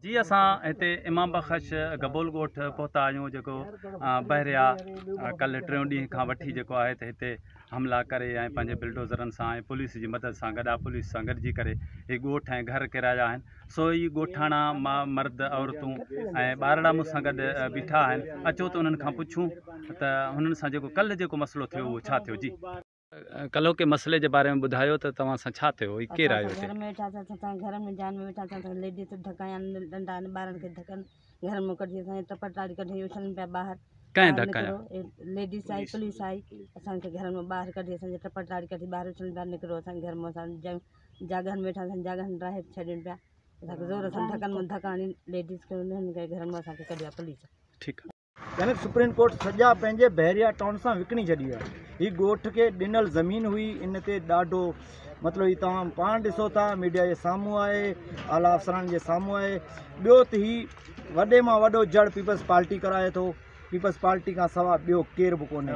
जी असां हिते इमाम बख़्श गबोल ॻोठ पहुता आहियूं जेको बहरिया कल्ह 3 ॾींहं खां वठी जेको आहे त हिते हमला करे ऐं पंहिंजे बिल्डोज़रनि सां ऐं पुलिस जी मदद सां गॾा पुलिस सां गॾिजी करे ही ॻोठ ऐं घर किराया आहिनि। सो ही ॻोठाणा मां मर्द औरतूं ऐं ॿारड़ा मूंसां गॾु बीठा आहिनि। अचो त उन्हनि खां पुछूं त हुननि सां जेको कल्ह जेको मसइलो थियो उहो छा थियो। जी कल्ह के मसइले जे बारे में ॿुधायो त तव्हां सां छा थियो, केरु आयो घर में वेठा घर में जान में वेठा लेडीज धकाया डंडा ॿारनि खे धकनि घर में कढी टपटाड़ी कढी उछलनि पिया ॿाहिरि। कंहिं धकाया? लेडीज आई पुलिस आई असांखे घर में ॿाहिरि कढी असांजे टपटाड़ी कढी ॿाहिरि उछलनि पिया निकिरो असांजे घर में असां जागनि में वेठा असांजी जागनि ॿाहिरि छॾनि पिया असांखे ज़ोर सां धकनि में धकाणी लेडीज़ खे उन्हनि खे घर में असांखे कढिया पुलिस। ठीकु आहे। यानी सुप्रीम कोर्ट सजा पंहिंजे बहरिया टाउन सां विकिणी छॾी आहे। ही ॻोठ खे ॾिनल ज़मीन हुई, इन ते ॾाढो मतिलबु ही तव्हां पाण ॾिसो था मीडिया जे साम्हूं आहे, आला अफ़सरनि जे साम्हूं आहे। ॿियो त ही वॾे मां वॾो जड़ पीपल्स पार्टी कराए थो, पीपल्स पार्टी खां सवाइ ॿियो केरु बि कोन्हे।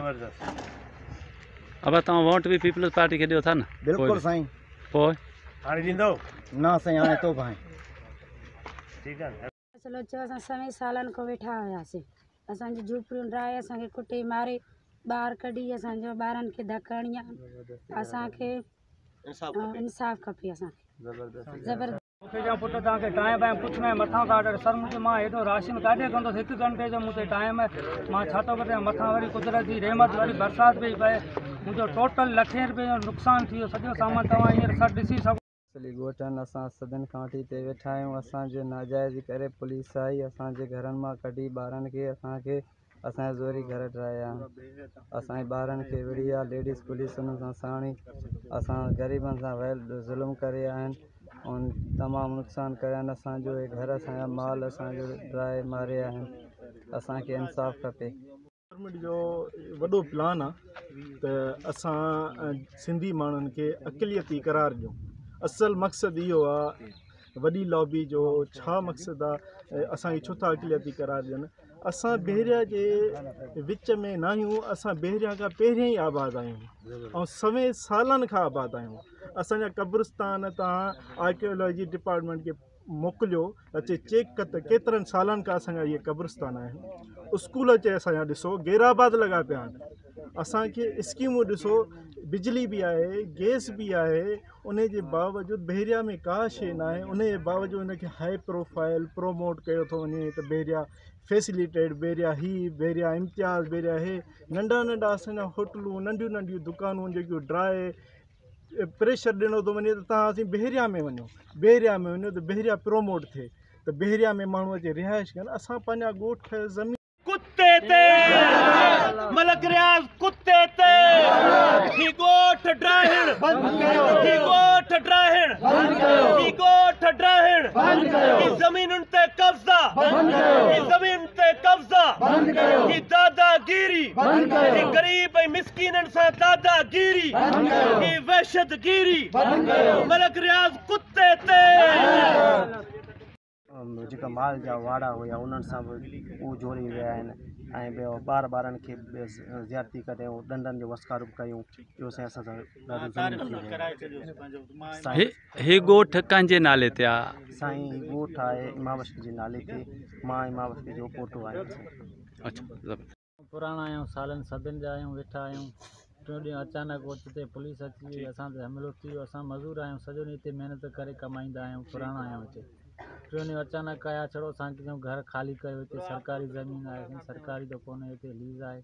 अब तव्हां वोट बि पीपल्स पार्टी खे ॾियो था न? बिल्कुलु साईं। पोइ हाणे ॾींदो न साईं, हाणे तो भाई ठीकु आहे। चलो चयो असां 7 सालनि खां वेठा हुआसीं, असांजी झूपड़ियूं ड्राए असांखे कुटे मारे ॿाहिरि कढी असांजो ॿारनि खे धकणिया असांखे इंसाफ़ खपे असांखे ज़बरदस्त। मूंखे चयो पुटु तव्हांखे टाइम वाइम कुझु न मथां था ऑडर सर मुंहिंजो मां हेॾो राशन काॾे कंदुसि 1 घंटे जो मूं ते टाइम आहे। मां छा थो करियां मथां वरी कुदरती रहमत वरी बरसाति पई पए मुंहिंजो टोटल लखे रुपए जो नुक़सानु थी वियो। सॼो सामान तव्हां हींअर सभु ॾिसी सघो। असली ॻोठनि असां सदन खां वठी हिते वेठा आहियूं। असांजे नाजाइज़ करे पुलिस आई असांजे घरनि मां कढी ॿारनि खे असांखे असांजे ज़ोरी घर ठाहिया। असांजे ॿारनि खे विड़ी आहे लेडीज़ पुलिस उन सां साणी असां ग़रीबनि सां वैल ज़ुल्म करे आहिनि ऐं तमामु नुक़सानु कया आहिनि। असांजो घर असांजा माल असांजो ड्राए मारे आहिनि। असांखे इंसाफ़ खपे। गवर्नमेंट जो वॾो प्लान आहे त असां सिंधी माण्हुनि खे अक़लियती करार ॾियूं। असल मक़सदु इहो आहे, वॾी लॉबी जो छा मक़सदु आहे, असांखे छो था अक़लियती करार ॾियनि। असां बहरिया जे विच में न आहियूं, असां बहरिया खां पहिरियों ई आबाद आहियूं ऐं 100 सालनि खां आबाद आहियूं। असांजा क़ब्रिस्तान तव्हां आर्कियोलॉजी डिपार्टमेंट खे मोकिलियो अचे चेक कर त केतिरनि सालनि खां असांजा इहे क़ब्रिस्तान आहिनि। स्कूल अचे असांजा ॾिसो गैराबाद लॻा पिया आहिनि। असांखे स्कीमूं ॾिसो, बिजली बि आहे, गैस बि आहे, उन जे बावजूदि बहरिया में का शइ न आहे। उन जे बावजूदि उनखे हाई प्रोफाइल प्रोमोट कयो थो वञे त बहरिया फैसिलिटेड, बहरिया बहरिया इम्तियाज़, बहरिया नंढा नंढा असांजा होटलूं, नंढियूं नंढियूं दुकानूं जेकियूं ड्राए प्रेशर ॾिनो थो वञे त तव्हां असीं बहरिया में वञो, बहरिया में वञो त बहरिया प्रोमोट थिए त बहरिया में माण्हू अचे रिहाइश कनि। असां पंहिंजा ॻोठ ज़मीन कुत्ते ते मलक रियाज़ कुत्ते ते ही ॻोठ ड्राहिण ही ॻोठ ड्राहिण ही ॻोठ ड्राहिण ही ज़मीनुनि ते कब्ज़ा ही ज़मीन ते कब्ज़ा ही दादागीरी ही गरीब ऐं मिस्कीननि सां दादागीरी ही वहशतगीरी मलक रियाज़ कुत्ते ते। जेका माल जा वाड़ा हुया उन्हनि सां बि उहे जोड़ी विया आहिनि ऐं ॿियो ॿारनि खे ज़्यादती कयूं, डंडनि जो वस्कारूप कयूं। इहो साईं असां हे ॻोठ कंहिंजे नाले ते आहे? साईं ॻोठ आहे इमाम बख़्श जे नाले ते। मां इमाम बख़्श जो पोटो आहियां। अच्छा पुराणा आहियूं, सालनि सदियुनि जा आहियूं, वेठा आहियूं। 3 ॾींहं अचानक ॻोठ ते पुलिस अची वई, असां ते हमिलो थी वियो। असां मज़दूर आहियूं, सॼो ॾींहुं हिते महिनत करे कमाईंदा आहियूं, पुराणा आहियूं हिते। 3 ॾींहं अचानक आया, छड़ो असांखे चयूं घर ख़ाली कयो। हिते सरकारी ज़मीन आहे, सरकारी त कोन्हे, हिते लीज़ आहे।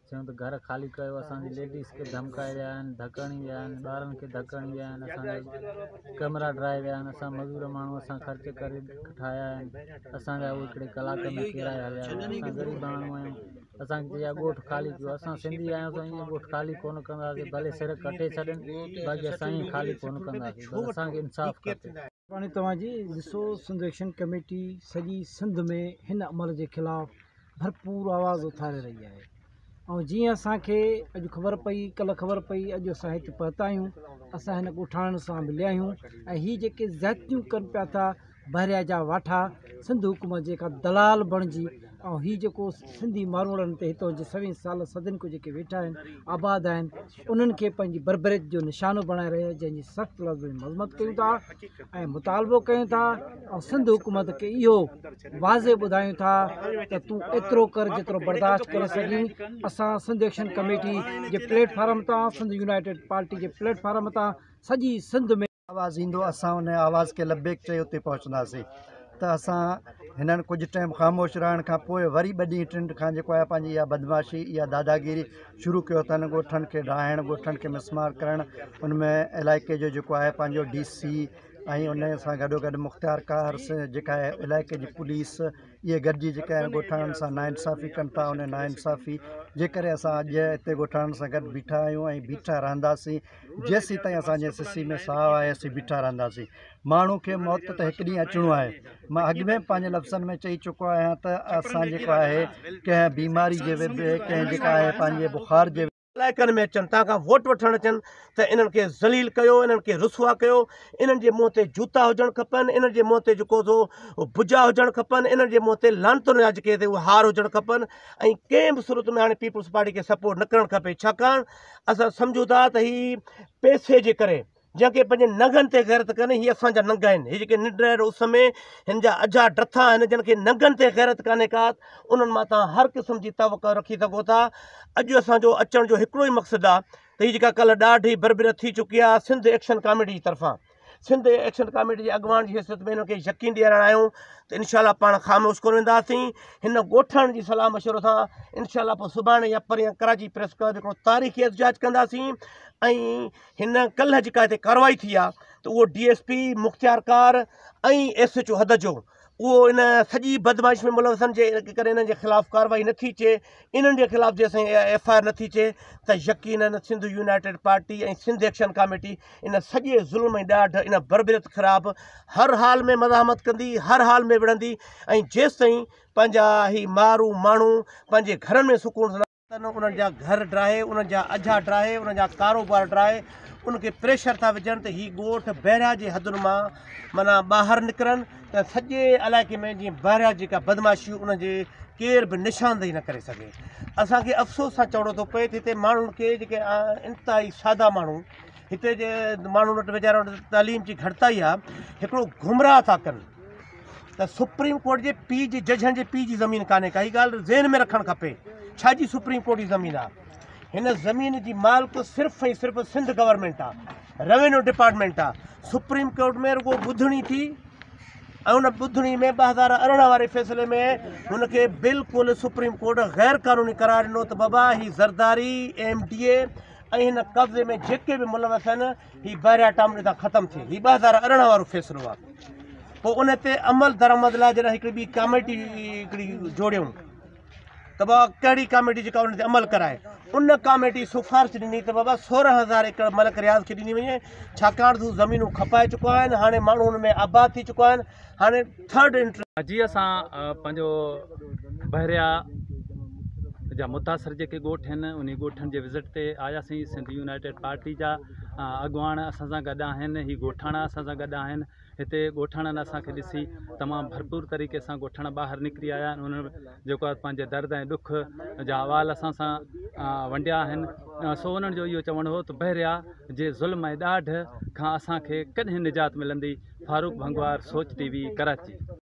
चयूं त घर ख़ाली कयो। असांजी लेडीज़ खे धमकाए विया आहिनि, धकणी विया आहिनि, ॿारनि खे धकणी विया आहिनि, असांजा कमरा ड्राए विया आहिनि। असां मज़दूर माण्हू असां ख़र्च करे ठाहिया आहिनि। असांजा उहे हिकिड़े कलाक में किराया हलिया। असां ग़रीब माण्हू आहियूं, असांखे चया ॻोठ ख़ाली कयो। असां सिंधी आहियूं त ईअं ॻोठ ख़ाली कोन कंदासीं, भले सिर कटे छॾनि, बाक़ी असां ईअं ख़ाली कोन कंदासीं। बस असांखे इंसाफ़ खपे। हाणे तव्हांजी ॾिसो सिंध एक्शन कमेटी सॼी सिंध में हिन अमल जे ख़िलाफ़ु भरपूर आवाज़ उथारे रही आहे। ऐं जीअं असांखे अॼु ख़बर पई, कल्ह ख़बर पई, अॼु असां हिते पहुता आहियूं। असां हिन ॻोठाणनि सां मिलिया आहियूं ऐं हीअ जेके ज़्यादतियूं कनि पिया था बहरिया जा वाठा, सिंध हुकूमत जेका दलाल बणिजी ऐं हीउ जेको सिंधी मारवाड़नि ते हितां जे 20 साल सदियुनि खां जेके वेठा आहिनि आबाद आहिनि उन्हनि खे पंहिंजी बरबरीत जो निशानो बणाए रहिया जंहिंजी सख़्तु लफ़्ज़ में मज़मत कयूं था ऐं मुतालबो कयूं था ऐं सिंध हुकूमत खे इहो वाज़े ॿुधायूं था त तूं एतिरो कर जेतिरो बर्दाश्त करे सघीं। असां सिंध एक्शन कमेटी जे प्लेटफार्म तां सिंध यूनाइटेड पार्टी जे प्लेटफार्म तां सॼी सिंध में आवाज़ ईंदो असां उन आवाज़ खे लबेक चई उते पहुचंदासीं। त असां हिननि कुझु टाइम ख़ामोश रहण खां पोइ वरी 2 ॾींहं 3 खां जेको आहे पंहिंजी इहा बदमाशी इहा दादागिरी शुरू कयो अथनि। ॻोठनि खे ढाइण, ॻोठनि खे मिसमार करणु, उनमें इलाइक़े जो जेको आहे पंहिंजो DC ऐं उन सां गॾोगॾु मुख़्तियार कार जेका आहे इलाइक़े जी पुलिस इहे गॾिजी जेका आहिनि ॻोठाणनि सां नाइंसाफ़ी कनि था। उन नाइंसाफ़ी जे करे असां अॼु हिते ॻोठाणनि सां गॾु बीठा आहियूं ऐं बीठा रहंदासीं जेसीं ताईं असांजे सिसी में साहु आहे असीं बीठा रहंदासीं। माण्हू खे मौत त हिकु ॾींहुं अचिणो आहे। मां अॻु में पंहिंजे लफ़्ज़नि में चई चुको आहियां त असां जेको आहे कंहिं बीमारी जे विबे कंहिं जेका आहे पंहिंजे बुख़ार जे इलाइक़नि में अचनि तव्हां खां वोट वठणु अचनि त इन्हनि खे ज़लील कयो, इन्हनि खे रुसवा कयो। इन्हनि जे मुंहं ते जूता हुजणु खपनि, इन्हनि जे मुंहं ते जेको भुजा हुजणु खपनि, इन्हनि जे मुंहं ते लानतुनि जा जेके उहे हार हुजणु खपनि। ऐं कंहिं बि सूरत में हाणे पीपुल्स पार्टी खे सपोर्ट न करणु खपे, छाकाणि असां सम्झूं था त हीअ पैसे जे करे जंहिंखे पंहिंजे नंगनि ते गैरत कनि, हीअ असांजा नंग आहिनि। हीअ जेके निडर उस में हिन जा अजा ड्रथा आहिनि जिनखे नंगनि ते गैरत कान्हे का, उन्हनि मां तव्हां हर क़िस्म जी तवक़ो रखी सघो था। अॼु असांजो अचण जो हिकिड़ो ई मक़सदु आहे त हीअ जेका कल्ह ॾाढी बरबरत थी चुकी आहे सिंध एक्शन कमेटी जी तरफ़ां, सिंध एक्शन कमेटी जे अॻुवान जी हैसियत में हिनखे यकीन ॾियणु आहियूं त इनशाला पाण ख़ामोश कोन वेंदासीं। हिन ॻोठण जी सलाह मशवरो सां इनशाला पोइ सुभाणे या परीहं कराची प्रेस क्लब हिकिड़ो तारीख़ी एहतजाज कंदासीं। ऐं हिन कल्ह जेका हिते कार्रवाई थी आहे त उहो DSP मुख़्तियार कार ऐं SHO हद जो उहो इन सॼी बदमाशी में मुलविस आहिनि जे करे इन्हनि जे ख़िलाफ़ु कार्रवाई नथी अचे, इन्हनि जे ख़िलाफ़ु जेसिताईं FIR नथी अचे त यकीनन सिंध यूनाइटेड पार्टी ऐं सिंध एक्शन कमेटी इन सॼे ज़ुल्म ऐं ॾाढ इन बरबरीत ख़िलाफ़ु हर हाल में मज़ाहमत कंदी, हर हाल में विढ़ंदी। ऐं जेसिताईं पंहिंजा ही मारू माण्हू पंहिंजे घरनि में सुकून सां उन्हनि जा घर ड्राहे, उन्हनि जा अझा ड्राहे, उन्हनि जा कारोबार ड्राहे, उनखे प्रेशर था विझनि त हीअ ॻोठ बहिरिया जे हदुनि मां माना ॿाहिरि निकिरनि त सॼे इलाइक़े में जीअं बहिरिया जेका बदमाशी उनजे केर बि निशानदेही न करे सघे। असांखे अफ़सोस सां चवणो थो पए त हिते माण्हुनि खे जेके इंतिहाई सादा माण्हू हिते जे माण्हुनि वटि वीचारा वटि तालीम जी घटिताई आहे, हिकिड़ो गुमराह था कनि त सुप्रीम कोर्ट जे पीउ जी जजनि जे पीउ जी ज़मीन कान्हे का। हीअ ॻाल्हि ज़हन में रखणु खपे। छा जी सुप्रीम कोर्ट जी ज़मीन आहे? हिन ज़मीन जी मालिक सिर्फ़ु ऐं सिर्फ़ु सिंध गवर्नमेंट आहे, रेवेन्यू डिपार्टमेंट आहे। सुप्रीम कोर्ट में रुगो ॿुधणी थी ऐं उन ॿुधणी में 2018 वारे फ़ैसिले में हुनखे बिल्कुलु सुप्रीम कोर्ट गैर क़ानूनी करार ॾिनो त बाबा हीअ ज़रदारी MDA ऐं हिन कब्ज़े में जेके बि मुलविस आहिनि हीअ बहिरिया टामड़े तां ख़तमु थिए। हीअ 2018 वारो फ़ैसिलो आहे। पोइ उन ते अमल दरामद लाइ जॾहिं हिकिड़ी ॿी कमेटी हिकिड़ी जोड़ियूं त बाबा कहिड़ी कमेटी जेका उन ते अमल कराए, उन कमेटी सिफ़ारिश ॾिनी त बाबा 16,000 एकड़ मलिक रियाज़ खे ॾिनी वञे, छाकाणि त ज़मीनूं खपाए चुका आहिनि। हाणे माण्हू हुन में आबाद थी चुका आहिनि। हाणे थर्ड इंट्रस्ट जीअं असां पंहिंजो बहिरिया जा मुतासिर जेके ॻोठ आहिनि उन ॻोठनि जे विज़िट ते आयासीं। सिंध यूनाइटेड पार्टी जा अॻुवान असां सां गॾु आहिनि, ही ॻोठाणा असां सां गॾु आहिनि। हिते ॻोठाणनि असांखे ॾिसी तमामु भरपूर तरीक़े सां ॻोठाणा ॿाहिरि निकिरी आया आहिनि। उन्हनि जेको आहे पंहिंजे दर्द ऐं ॾुख जा अहवाल असां सां वंडिया आहिनि। सो उन्हनि जो इहो चवणु हो त बहिरिया जे ज़ुल्म ऐं ॾाढ खां असांखे कॾहिं निजात मिलंदी। फारूक भंगवार, सोच TV, कराची।